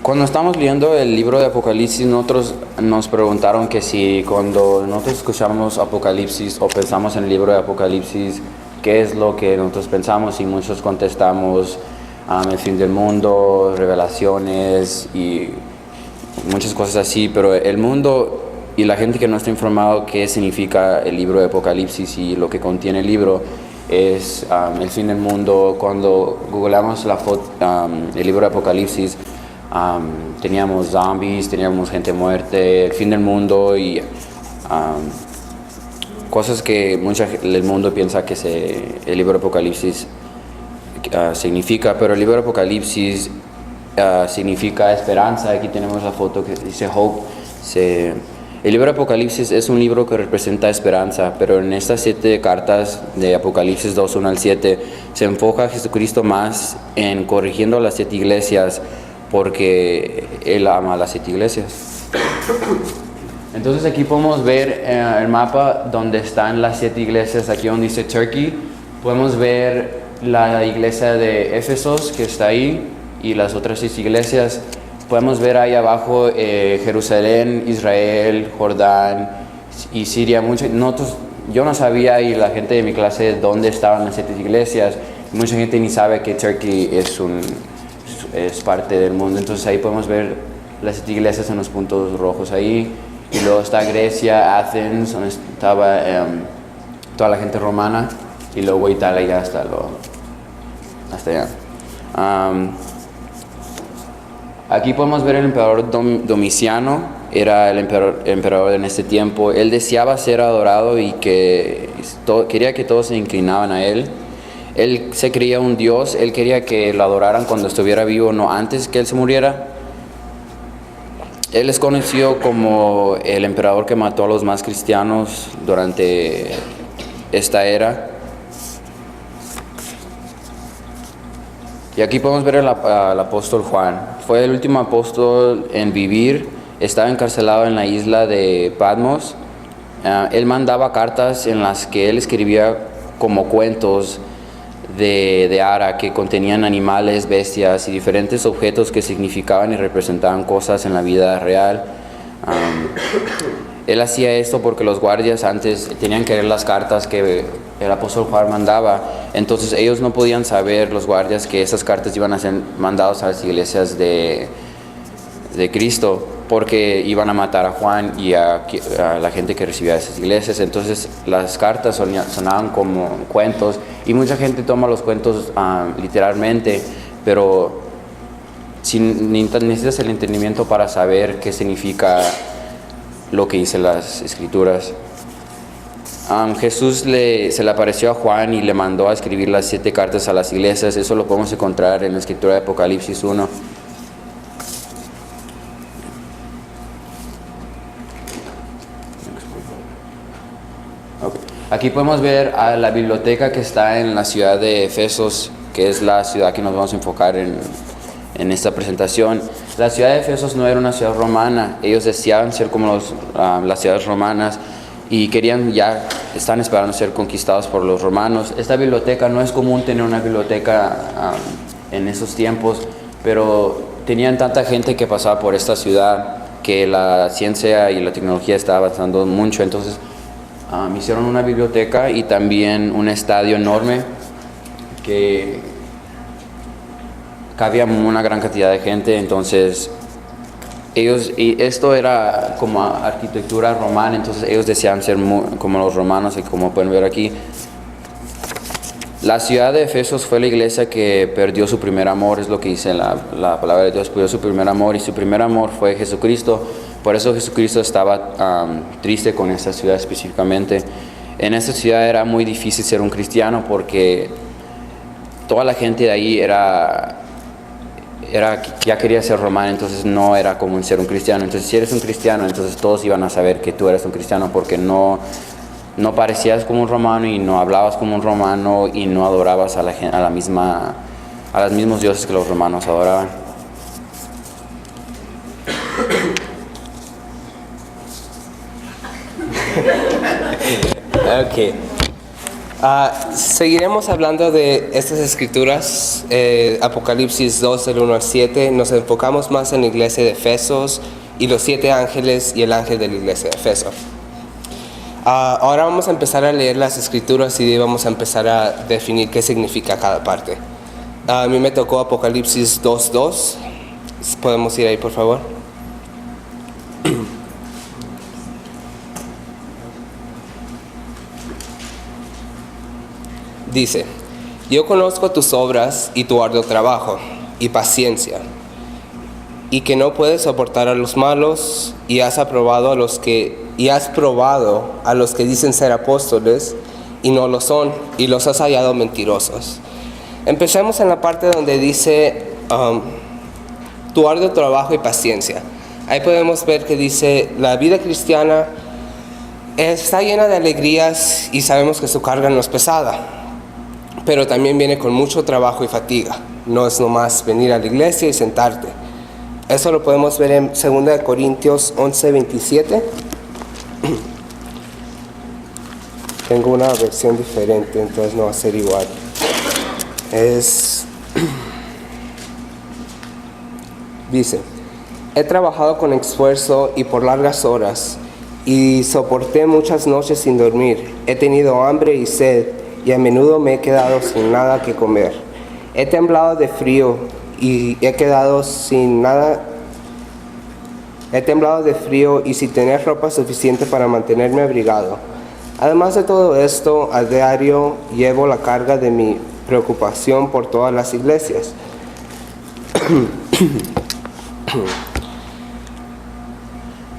Cuando estamos leyendo el libro de Apocalipsis, nosotros nos preguntaron que si cuando nosotros escuchamos Apocalipsis o pensamos en el libro de Apocalipsis, ¿qué es lo que nosotros pensamos? Y muchos contestamos el fin del mundo, revelaciones y muchas cosas así, pero el mundo y la gente que no está informado qué significa el libro de Apocalipsis y lo que contiene el libro es el fin del mundo. Cuando googleamos el libro de Apocalipsis, teníamos zombies, teníamos gente muerta, el fin del mundo y cosas que el mundo piensa que el libro de Apocalipsis significa, pero el libro de Apocalipsis significa esperanza. Aquí tenemos la foto que dice Hope. El libro de Apocalipsis es un libro que representa esperanza, pero en estas 7 cartas de Apocalipsis 2, 1 al 7 se enfoca a Jesucristo más en corrigiendo a las 7 iglesias, porque Él ama a las 7 iglesias. Entonces aquí podemos ver el mapa donde están las 7 iglesias. Aquí donde dice Turkey, podemos ver la iglesia de Éfesos que está ahí y las otras 6 iglesias. Podemos ver ahí abajo Jerusalén, Israel, Jordán y Siria. Yo no sabía, y la gente de mi clase, dónde estaban las 7 iglesias. Mucha gente ni sabe que Turkey es parte del mundo. Entonces ahí podemos ver las 7 iglesias en los puntos rojos ahí. Y luego está Grecia, Athens, donde estaba toda la gente romana. Y luego Italia ya hasta allá. Aquí podemos ver el emperador Domiciano. Era el emperador en este tiempo. Él deseaba ser adorado y quería que todos se inclinaban a él. Él se creía un dios. Él quería que lo adoraran cuando estuviera vivo, no antes que él se muriera. Él es conocido como el emperador que mató a los más cristianos durante esta era. Y aquí podemos ver al apóstol Juan. Fue el último apóstol en vivir. Estaba encarcelado en la isla de Patmos. Él mandaba cartas en las que él escribía como cuentos de Ara que contenían animales, bestias y diferentes objetos que significaban y representaban cosas en la vida real. Él hacía esto porque los guardias antes tenían que leer las cartas que el apóstol Juan mandaba. Entonces ellos no podían saber, los guardias, que esas cartas iban a ser mandadas a las iglesias de Cristo, porque iban a matar a Juan y a la gente que recibía esas iglesias. Entonces las cartas sonaban como cuentos, y mucha gente toma los cuentos literalmente, pero necesitas el entendimiento para saber qué significa lo que dicen las escrituras. Jesús se le apareció a Juan y le mandó a escribir las 7 cartas a las iglesias. Eso lo podemos encontrar en la escritura de Apocalipsis 1. Okay. Aquí podemos ver a la biblioteca que está en la ciudad de Efesos, que es la ciudad que nos vamos a enfocar en esta presentación. La ciudad de Efesos no era una ciudad romana. Ellos deseaban ser como las ciudades romanas y están esperando ser conquistados por los romanos. Esta biblioteca, no es común tener una biblioteca en esos tiempos, pero tenían tanta gente que pasaba por esta ciudad que la ciencia y la tecnología estaba avanzando mucho. Entonces hicieron una biblioteca y también un estadio enorme que cabía una gran cantidad de gente. Entonces y esto era como arquitectura romana, entonces ellos deseaban ser como los romanos, y como pueden ver aquí, la ciudad de Efesos fue la iglesia que perdió su primer amor. Es lo que dice la palabra de Dios: perdió su primer amor, y su primer amor fue Jesucristo. Por eso Jesucristo estaba triste con esta ciudad específicamente. En esta ciudad era muy difícil ser un cristiano, porque toda la gente de ahí ya quería ser romana, entonces no era común ser un cristiano. Entonces si eres un cristiano, entonces todos iban a saber que tú eres un cristiano, porque no parecías como un romano y no hablabas como un romano y no adorabas a los mismos dioses que los romanos adoraban. Okay. Seguiremos hablando de estas escrituras, Apocalipsis 2, del 1 al 7. Nos enfocamos más en la iglesia de Efesos y los 7 ángeles y el ángel de la iglesia de Efesos. Ahora vamos a empezar a leer las escrituras y vamos a empezar a definir qué significa cada parte. A mí me tocó Apocalipsis 2:2. ¿Podemos ir ahí, por favor? Dice: yo conozco tus obras y tu arduo trabajo y paciencia, y que no puedes soportar a los malos, y has probado a los que dicen ser apóstoles y no lo son, y los has hallado mentirosos. Empecemos en la parte donde dice tu arduo trabajo y paciencia. Ahí podemos ver que dice: la vida cristiana está llena de alegrías y sabemos que su carga no es pesada, pero también viene con mucho trabajo y fatiga. No es nomás venir a la iglesia y sentarte. Eso lo podemos ver en 2 Corintios 11:27. Tengo una versión diferente, entonces no va a ser igual. Dice: he trabajado con esfuerzo y por largas horas, y soporté muchas noches sin dormir. He tenido hambre y sed, y a menudo me he quedado sin nada que comer. He temblado de frío y he quedado sin nada. He temblado de frío y sin tener ropa suficiente para mantenerme abrigado. Además de todo esto, a diario llevo la carga de mi preocupación por todas las iglesias.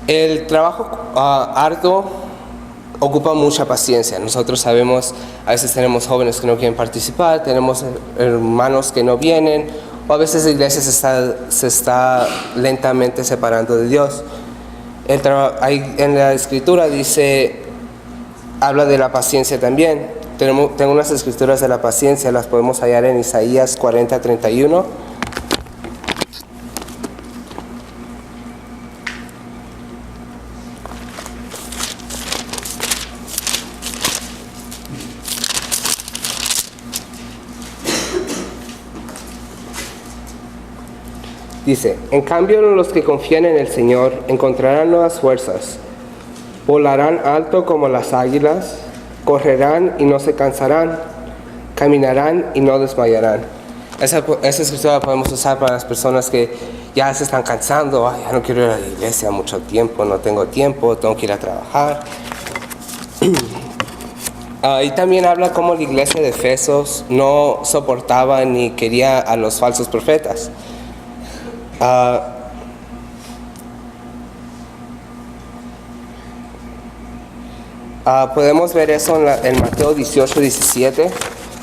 El trabajo arduo ocupa mucha paciencia. Nosotros sabemos, a veces tenemos jóvenes que no quieren participar, tenemos hermanos que no vienen, o a veces la iglesia se está lentamente separando de Dios. En la escritura habla de la paciencia también. Tengo unas escrituras de la paciencia, las podemos hallar en Isaías 40:31. Dice: en cambio, los que confían en el Señor encontrarán nuevas fuerzas, volarán alto como las águilas, correrán y no se cansarán, caminarán y no desmayarán. Esa escritura la podemos usar para las personas que ya se están cansando. Ya no quiero ir a la iglesia mucho tiempo, no tengo tiempo, tengo que ir a trabajar. Y también habla cómo la iglesia de Efesos no soportaba ni quería a los falsos profetas. Podemos ver eso en Mateo 18:17,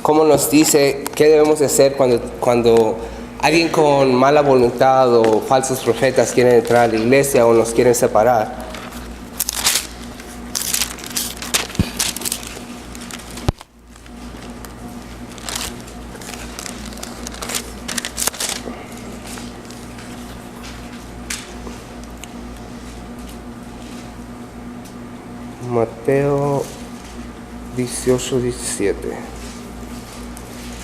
cómo nos dice qué debemos de hacer cuando alguien con mala voluntad o falsos profetas quieren entrar a la iglesia o nos quieren separar. Mateo 18:17.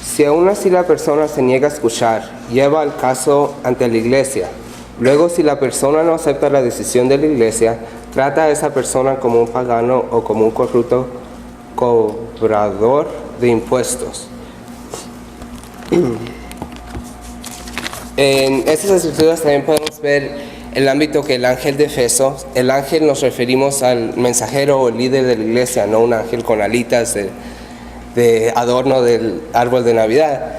Si aún así la persona se niega a escuchar, lleva el caso ante la iglesia. Luego, si la persona no acepta la decisión de la iglesia, trata a esa persona como un pagano o como un corrupto cobrador de impuestos. En estas escrituras también podemos ver el ámbito que el ángel de Efesos, el ángel nos referimos al mensajero o líder de la iglesia, no un ángel con alitas de adorno del árbol de Navidad.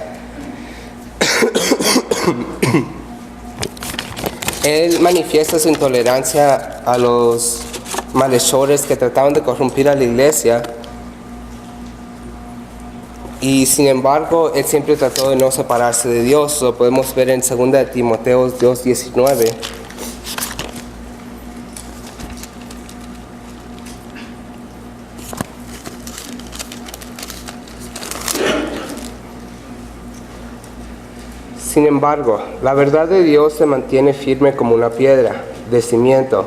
Él manifiesta su intolerancia a los malhechores que trataban de corrompir a la iglesia, y sin embargo él siempre trató de no separarse de Dios. Lo podemos ver en 2 Timoteo 2:19. Sin embargo, la verdad de Dios se mantiene firme como una piedra de cimiento,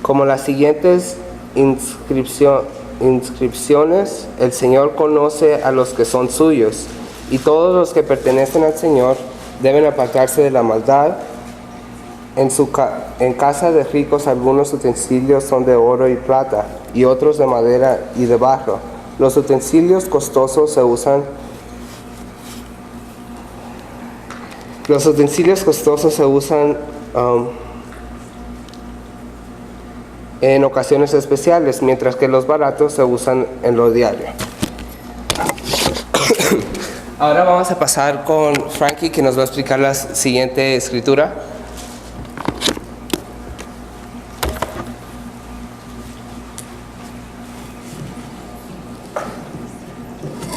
como las siguientes inscripciones, el Señor conoce a los que son suyos, y todos los que pertenecen al Señor deben apartarse de la maldad. En casa de ricos algunos utensilios son de oro y plata, y otros de madera y de barro. Los utensilios costosos se usan en ocasiones especiales, mientras que los baratos se usan en lo diario. Ahora vamos a pasar con Frankie, que nos va a explicar la siguiente escritura.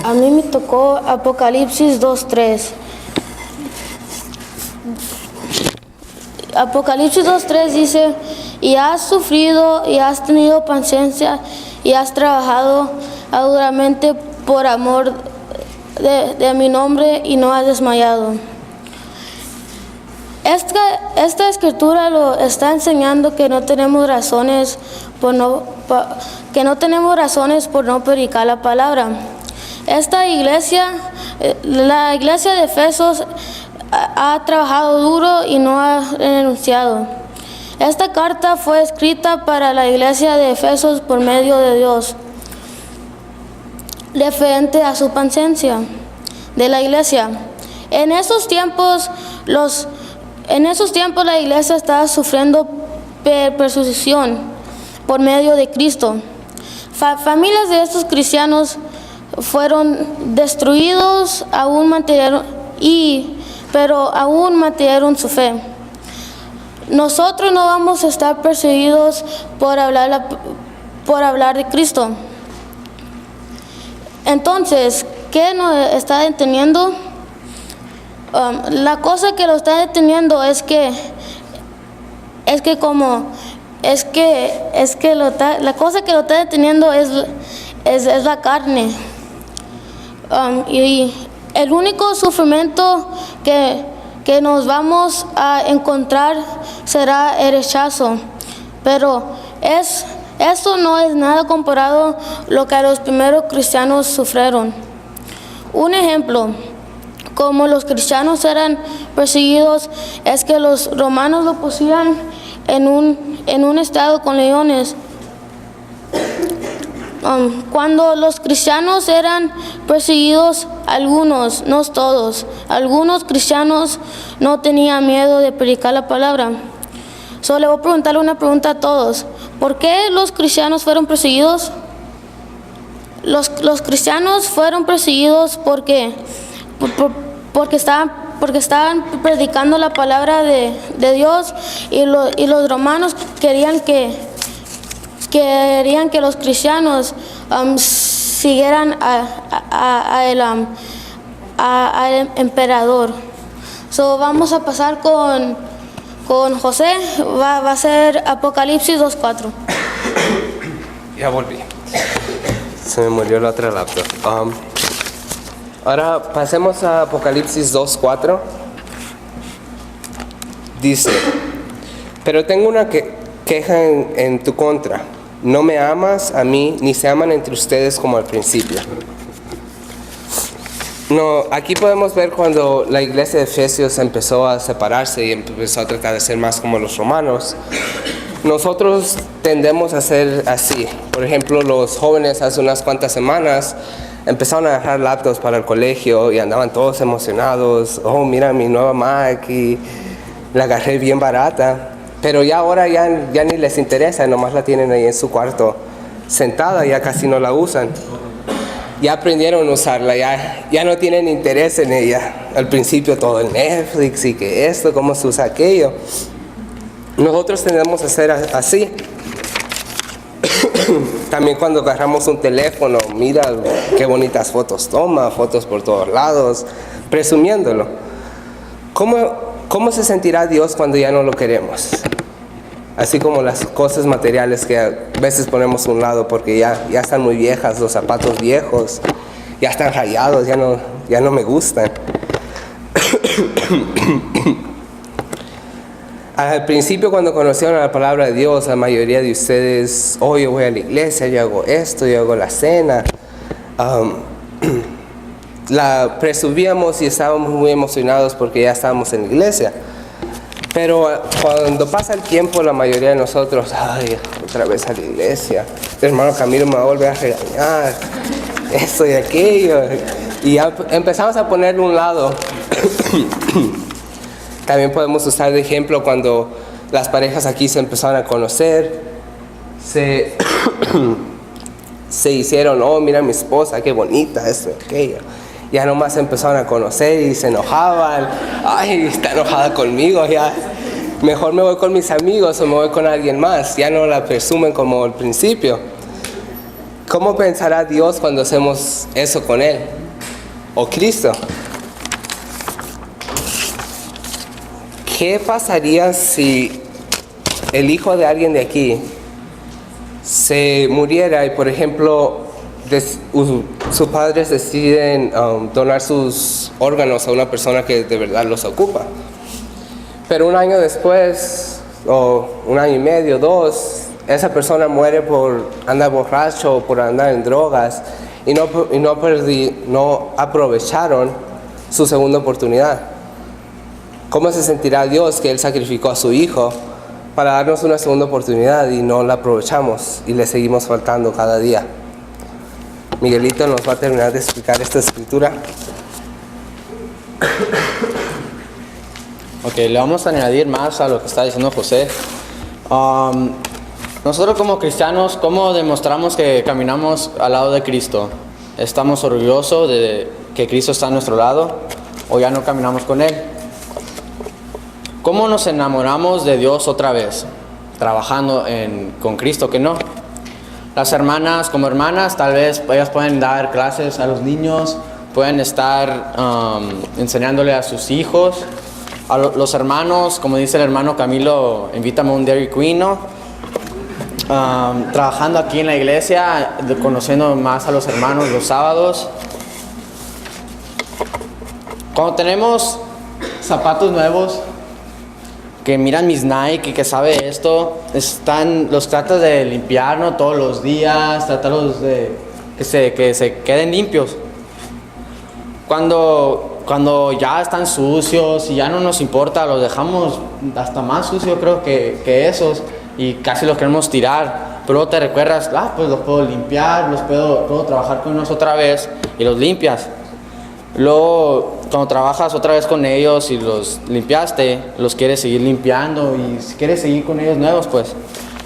A mí me tocó Apocalipsis 2:3. Apocalipsis 2:3 dice: y has sufrido y has tenido paciencia y has trabajado duramente por amor de mi nombre y no has desmayado. Esta escritura lo está enseñando que no tenemos razones por no predicar la palabra. Esta iglesia, la iglesia de Efesios, ha trabajado duro y no ha renunciado. Esta carta fue escrita para la iglesia de Efesios por medio de Dios, referente a su paciencia de la iglesia. En esos tiempos la iglesia estaba sufriendo persecución por medio de Cristo. Familias de estos cristianos fueron destruidos, pero aún mantuvieron su fe. Nosotros no vamos a estar perseguidos por hablar de Cristo. Entonces, ¿qué nos está deteniendo? La cosa que lo está deteniendo la cosa que lo está deteniendo es la carne. Y el único sufrimiento que nos vamos a encontrar será el rechazo. Pero eso no es nada comparado a lo que los primeros cristianos sufrieron. Un ejemplo, como los cristianos eran perseguidos, es que los romanos lo poseían en un estado con leones. Cuando los cristianos eran perseguidos, algunos, no todos, algunos cristianos no tenían miedo de predicar la palabra. Solo le voy a preguntarle una pregunta a todos. ¿Por qué los cristianos fueron perseguidos? Los cristianos fueron perseguidos porque estaban predicando la palabra de Dios, y los romanos querían que los cristianos siguieran al emperador. Vamos a pasar con José. Va a ser Apocalipsis 2:4. Ya volví. Se me murió la otra laptop. Ahora pasemos a Apocalipsis 2:4. Dice: pero tengo una queja en tu contra. No me amas a mí, ni se aman entre ustedes como al principio. No, aquí podemos ver cuando la iglesia de Efesios empezó a separarse y empezó a tratar de ser más como los romanos. Nosotros tendemos a ser así. Por ejemplo, los jóvenes hace unas cuantas semanas empezaron a dejar laptops para el colegio y andaban todos emocionados. Oh, mira mi nueva Mac, y la agarré bien barata. Pero ya ahora ya ni les interesa, nomás la tienen ahí en su cuarto sentada, ya casi no la usan. Ya aprendieron a usarla, ya no tienen interés en ella. Al principio todo el Netflix y que esto, cómo se usa aquello. Nosotros tendemos a ser así. También cuando agarramos un teléfono, mira qué bonitas fotos toma, fotos por todos lados, presumiéndolo. ¿Cómo se sentirá Dios cuando ya no lo queremos? Así como las cosas materiales que a veces ponemos a un lado porque ya están muy viejas, los zapatos viejos, ya están rayados, ya no me gustan. Al principio, cuando conocieron la palabra de Dios, la mayoría de ustedes, oh, yo voy a la iglesia, yo hago esto, yo hago la cena. La presumíamos y estábamos muy emocionados porque ya estábamos en la iglesia. Pero cuando pasa el tiempo, la mayoría de nosotros, ay, otra vez a la iglesia, el hermano Camilo me va a volver a regañar, esto y aquello. Y ya empezamos a ponerle un lado. También podemos usar de ejemplo cuando las parejas aquí se empezaron a conocer, se hicieron, oh, mira mi esposa, qué bonita, esto y aquello. Ya nomás se empezaron a conocer y se enojaban, ay, está enojada conmigo, ya mejor me voy con mis amigos o me voy con alguien más, ya no la presumen como al principio. ¿Cómo pensará Dios cuando hacemos eso con Él? ¿O Cristo? ¿Qué pasaría si el hijo de alguien de aquí se muriera y, por ejemplo, sus padres deciden donar sus órganos a una persona que de verdad los ocupa? Pero un año después, o un año y medio, 2, esa persona muere por andar borracho o por andar en drogas y no aprovecharon su segunda oportunidad. ¿Cómo se sentirá Dios que Él sacrificó a su Hijo para darnos una segunda oportunidad y no la aprovechamos y le seguimos faltando cada día? Miguelito nos va a terminar de explicar esta escritura. Ok, le vamos a añadir más a lo que está diciendo José. Nosotros como cristianos, ¿cómo demostramos que caminamos al lado de Cristo? ¿Estamos orgullosos de que Cristo está a nuestro lado o ya no caminamos con Él? ¿Cómo nos enamoramos de Dios otra vez? Trabajando con Cristo, que no. Las hermanas, como hermanas, tal vez ellas pueden dar clases a los niños, pueden estar enseñándole a sus hijos. A los hermanos, como dice el hermano Camilo, invítame a un Dairy Queen, ¿no? Trabajando aquí en la iglesia, conociendo más a los hermanos los sábados. Cuando tenemos zapatos nuevos, que miran mis Nike y que sabe esto, los tratas de limpiar, ¿no? Todos los días, tratarlos de que se queden limpios. Cuando ya están sucios y ya no nos importa, los dejamos hasta más sucios creo que esos y casi los queremos tirar. Pero te recuerdas, pues los puedo limpiar, puedo trabajar con ellos otra vez y los limpias. Luego, cuando trabajas otra vez con ellos y los limpiaste, los quieres seguir limpiando y si quieres seguir con ellos nuevos, pues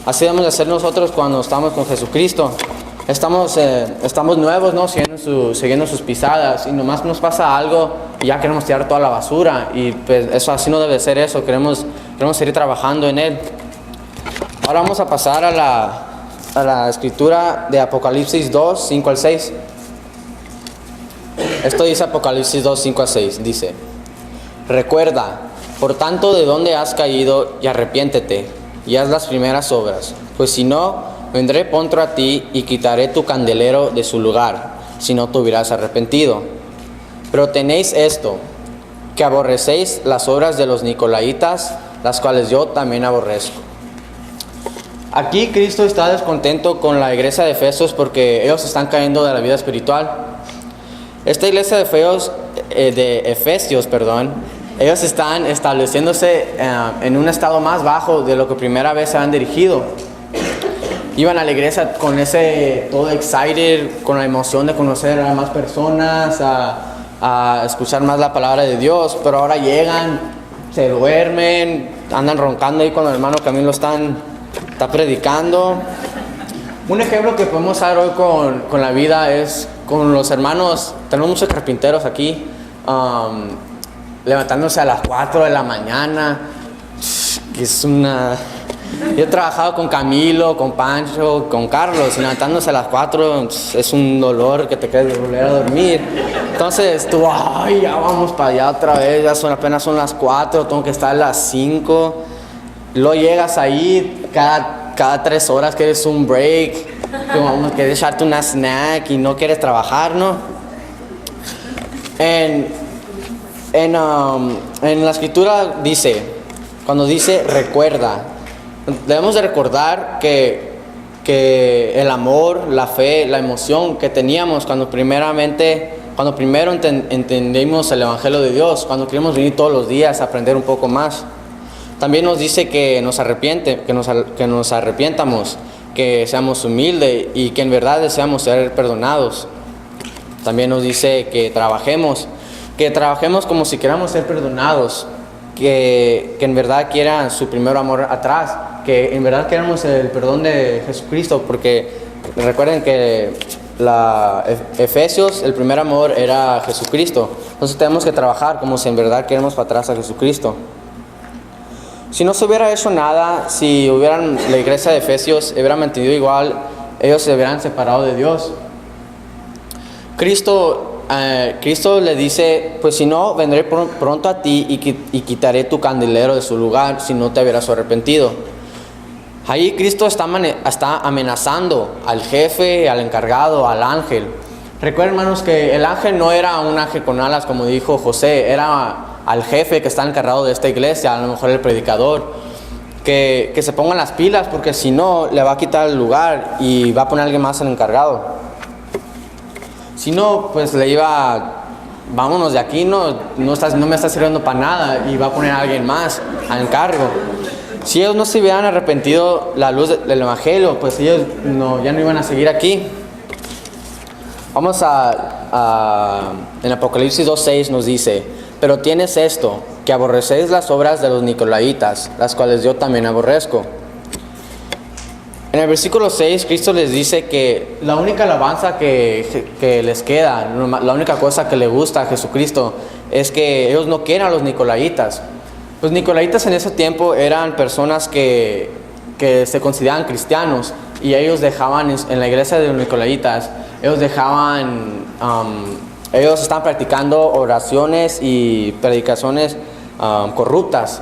así debemos de hacer nosotros cuando estamos con Jesucristo. Estamos nuevos, ¿no? Siguiendo sus pisadas y nomás nos pasa algo y ya queremos tirar toda la basura y pues eso así no debe ser eso, queremos seguir trabajando en Él. Ahora vamos a pasar a la escritura de Apocalipsis 2, 5 al 6. Esto dice Apocalipsis 2, 5 al 6, dice: recuerda, por tanto, de dónde has caído y arrepiéntete y haz las primeras obras, pues si no, vendré pronto a ti y quitaré tu candelero de su lugar, si no te hubieras arrepentido. Pero tenéis esto, que aborrecéis las obras de los nicolaitas, las cuales yo también aborrezco. Aquí Cristo está descontento con la iglesia de Efesios porque ellos están cayendo de la vida espiritual. Esta iglesia de Efesios, ellos están estableciéndose en un estado más bajo de lo que primera vez se han dirigido. Iban a la iglesia con todo excited, con la emoción de conocer a más personas, a escuchar más la palabra de Dios, pero ahora llegan, se duermen, andan roncando ahí cuando el hermano Camilo está predicando. Un ejemplo que podemos dar hoy con la vida es con los hermanos. Tenemos muchos carpinteros aquí, levantándose a las 4 de la mañana, que es una... Yo he trabajado con Camilo, con Pancho, con Carlos, y levantándose a las 4 es un dolor que te quieres volver a dormir. Entonces tú, ay, ya vamos para allá otra vez, apenas son las 4, tengo que estar a las 5. Luego llegas ahí, cada 3 horas quieres un break, quieres echarte una snack y no quieres trabajar, ¿no? En la escritura dice, cuando dice recuerda, debemos de recordar que el amor, la fe, la emoción que teníamos cuando primero entendimos el Evangelio de Dios, cuando queremos venir todos los días a aprender un poco más. También nos dice que nos arrepientamos, que seamos humildes y que en verdad deseamos ser perdonados. También nos dice que trabajemos como si queramos ser perdonados, que en verdad quieran su primer amor atrás, que en verdad queramos el perdón de Jesucristo, porque recuerden que Efesios, el primer amor era Jesucristo. Entonces tenemos que trabajar como si en verdad queremos para atrás a Jesucristo. Si no se hubiera hecho nada, si la iglesia de Efesios hubiera mantenido igual, ellos se hubieran separado de Dios. Cristo le dice, pues si no, vendré pronto a ti y quitaré tu candelero de su lugar si no te hubieras arrepentido. Ahí Cristo está amenazando al jefe, al encargado, al ángel. Recuerden, hermanos, que el ángel no era un ángel con alas, como dijo José, era al jefe que está encargado de esta iglesia, a lo mejor el predicador, que se pongan las pilas, porque si no, le va a quitar el lugar y va a poner a alguien más el encargado. Si no, pues vámonos de aquí, no me está sirviendo para nada, y va a poner a alguien más al encargo. Si ellos no se hubieran arrepentido la luz del Evangelio, pues ellos ya no iban a seguir aquí. Vamos en Apocalipsis 2:6 nos dice: pero tienes esto, que aborrecéis las obras de los nicolaitas, las cuales yo también aborrezco. En el versículo 6, Cristo les dice que la única alabanza que les queda, la única cosa que le gusta a Jesucristo, es que ellos no quieren a los nicolaitas. Los nicolaitas en ese tiempo eran personas que se consideraban cristianos, y ellos dejaban, en la iglesia de los nicolaitas, ellos estaban practicando oraciones y predicaciones corruptas.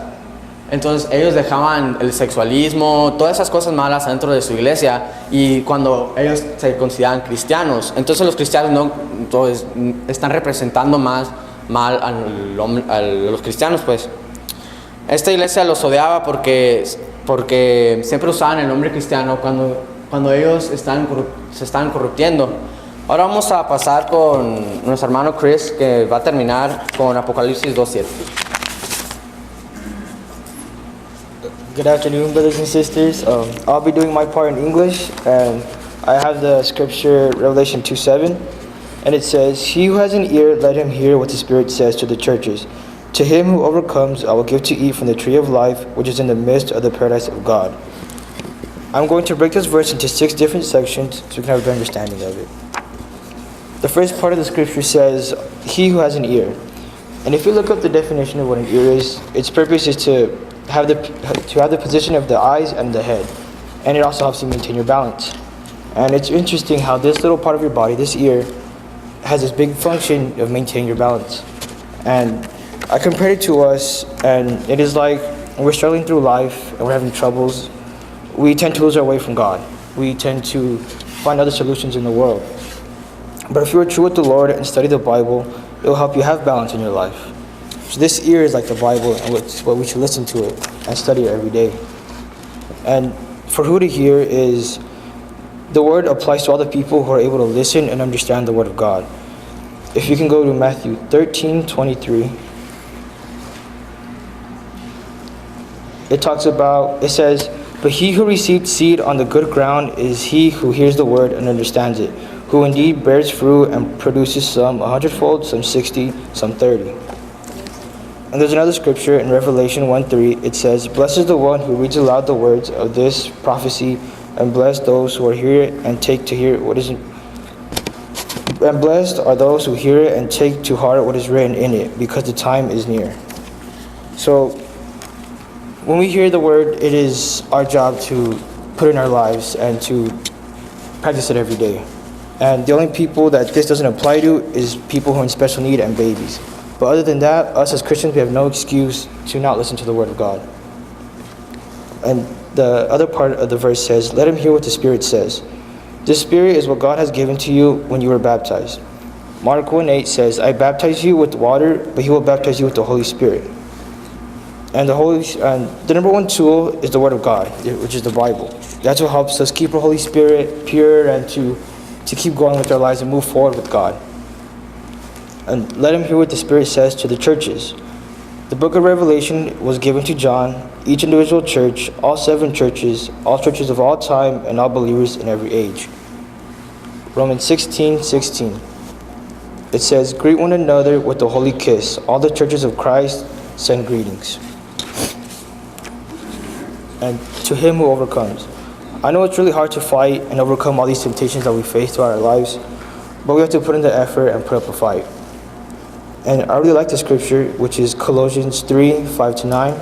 Entonces ellos dejaban el sexualismo, todas esas cosas malas dentro de su iglesia, y cuando ellos se consideraban cristianos, entonces los cristianos están representando más mal a los cristianos, pues. Esta iglesia los odiaba porque siempre usaban el nombre cristiano cuando ellos se estaban corrompiendo. Ahora vamos a pasar con nuestro hermano Chris, que va a terminar con Apocalipsis 2:7. Good afternoon, brothers and sisters. I'll be doing my part in English, and I have the scripture Revelation 2:7, and it says, "He who has an ear, let him hear what the Spirit says to the churches. To him who overcomes, I will give to eat from the tree of life, which is in the midst of the paradise of God." I'm going to break this verse into 6 different sections so we can have a better understanding of it. The first part of the scripture says, "He who has an ear." And if you look up the definition of what an ear is, its purpose is to have the position of the eyes and the head. And it also helps you maintain your balance. And it's interesting how this little part of your body, this ear, has this big function of maintaining your balance. And I compared it to us, and it is like when we're struggling through life and we're having troubles, we tend to lose our way from God. We tend to find other solutions in the world. But if you are true with the Lord and study the Bible, it will help you have balance in your life. So this ear is like the Bible, and it's what we should listen to it and study it every day. And for who to hear is, the word applies to all the people who are able to listen and understand the word of God. If you can go to Matthew 13:23. It says, "But he who received seed on the good ground is he who hears the word and understands it, who indeed bears fruit and produces some 100-fold, some 60, some 30. And there's another scripture in Revelation 1:3. It says, "Blessed is the one who reads aloud the words of this prophecy, and blessed those who hear it and take to hear what is and blessed are those who hear it and take to heart what is written in it, because the time is near." So when we hear the word, it is our job to put it in our lives and to practice it every day. And the only people that this doesn't apply to is people who are in special need and babies. But other than that, us as Christians, we have no excuse to not listen to the word of God. And the other part of the verse says, "Let him hear what the Spirit says." The Spirit is what God has given to you when you were baptized. Mark 1:8 says, "I baptize you with water, but he will baptize you with the Holy Spirit." And the number one tool is the Word of God, which is the Bible. That's what helps us keep our Holy Spirit pure and to keep going with our lives and move forward with God. And let him hear what the Spirit says to the churches. The book of Revelation was given to John, each individual church, all 7 churches, all churches of all time, and all believers in every age. Romans 16:16. It says, "Greet one another with a holy kiss. All the churches of Christ send greetings." And to him who overcomes. I know it's really hard to fight and overcome all these temptations that we face throughout our lives, but we have to put in the effort and put up a fight. And I really like the scripture, which is Colossians 3:5-9.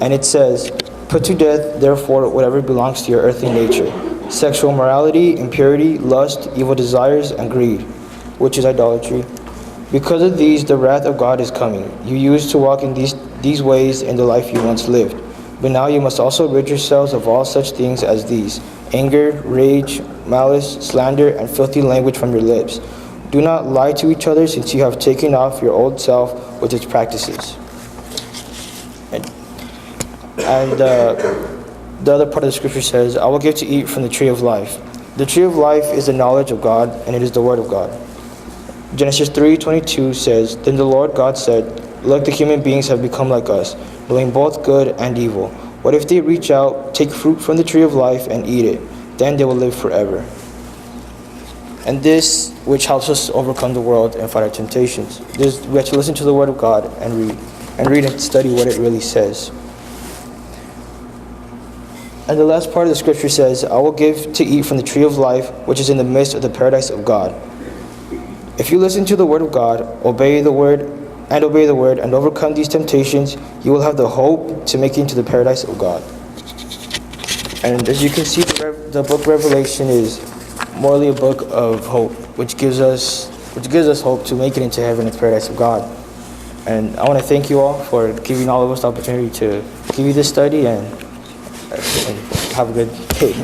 And it says, "Put to death, therefore, whatever belongs to your earthly nature, sexual immorality, impurity, lust, evil desires, and greed, which is idolatry. Because of these, the wrath of God is coming. You used to walk in these ways in the life you once lived. But now you must also rid yourselves of all such things as these: anger, rage, malice, slander, and filthy language from your lips. Do not lie to each other, since you have taken off your old self with its practices." And the other part of the scripture says, "I will give to eat from the tree of life." The tree of life is the knowledge of God, and it is the word of God. Genesis 3:22 says, "Then the Lord God said, look, the human beings have become like us, knowing both good and evil. What if they reach out, take fruit from the tree of life, and eat it? Then they will live forever." And this, which helps us overcome the world and fight our temptations. We have to listen to the word of God and read and study what it really says. And the last part of the scripture says, "I will give to eat from the tree of life, which is in the midst of the paradise of God." If you listen to the word of God, obey the word, and overcome these temptations, you will have the hope to make it into the paradise of God. And as you can see, the book of Revelation is morally a book of hope, which gives us hope to make it into heaven and the paradise of God. And I want to thank you all for giving all of us the opportunity to give you this study, and have a good day.